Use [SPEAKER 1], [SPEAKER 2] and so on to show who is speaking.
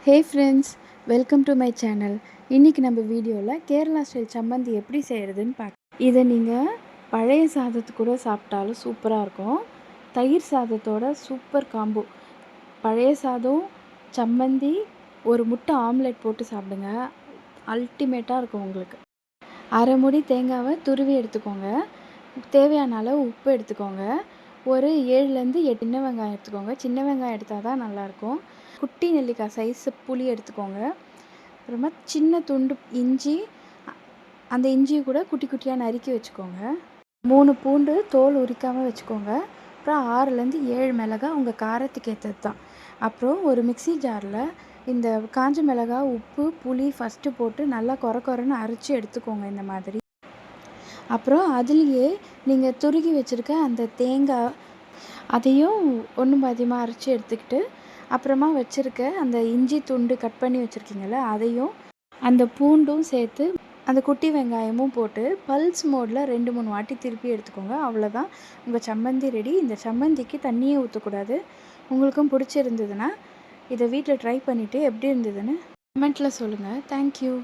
[SPEAKER 1] Hey friends, welcome to my channel. இன்றைக்கி நம்ம வீடியோவில் கேரளா ஸ்டைல் சம்மந்தி எப்படி செய்கிறதுன்னு பார்க்க. இதை நீங்கள் பழைய சாதத்து கூட சாப்பிட்டாலும் சூப்பராக இருக்கும். தயிர் சாதத்தோட சூப்பர் காம்போ. பழைய சாதம், சம்மந்தி, ஒரு முட்டை ஆம்லெட் போட்டு சாப்பிடுங்க. அல்டிமேட்டாக இருக்கும் உங்களுக்கு. அரை மூடி தேங்காவை துருவி எடுத்துக்கோங்க. தேவையான அளவு உப்பு எடுத்துக்கோங்க. ஒரு 7லேருந்து 8 சின்ன வெங்காயம் எடுத்துக்கோங்க. சின்ன வெங்காயம் எடுத்தால் தான் நல்லாயிருக்கும். குட்டி நெல்லிக்காய் சைஸு புளி எடுத்துக்கோங்க. அப்புறமா சின்ன துண்டு இஞ்சி, அந்த இஞ்சியை கூட குட்டி குட்டியாக நறுக்கி வச்சுக்கோங்க. 3 பூண்டு தோல் உரிக்காமல் வச்சுக்கோங்க. அப்புறம் 6லேருந்து 7 மிளகாய் உங்கள் காரத்துக்கு ஏற்றது தான். அப்புறம் ஒரு மிக்ஸி ஜாரில் இந்த காஞ்ச மிளகாய், உப்பு, புளி ஃபஸ்ட்டு போட்டு நல்லா கொரன்னு அரைச்சி எடுத்துக்கோங்க இந்த மாதிரி. அப்புறம் அதுலேயே நீங்கள் துருகி வச்சுருக்க அந்த தேங்காய் அதையும் ஒன்று பாதியமாக அரைச்சி எடுத்துக்கிட்டு, அப்புறமா வச்சுருக்க அந்த இஞ்சி துண்டு கட் பண்ணி வச்சுருக்கீங்கள அதையும் அந்த பூண்டும் சேர்த்து அந்த குட்டி வெங்காயமும் போட்டு பல்ஸ் மோடில் 2-3 வாட்டி திருப்பி எடுத்துக்கோங்க. அவ்வளோதான், உங்கள் சம்மந்தி ரெடி. இந்த சம்மந்திக்கு தண்ணியே ஊற்றக்கூடாது. உங்களுக்கும் பிடிச்சிருந்ததுன்னா இதை வீட்டில் ட்ரை பண்ணிவிட்டு எப்படி இருந்ததுன்னு கமெண்ட்டில் சொல்லுங்கள். தேங்க்யூ.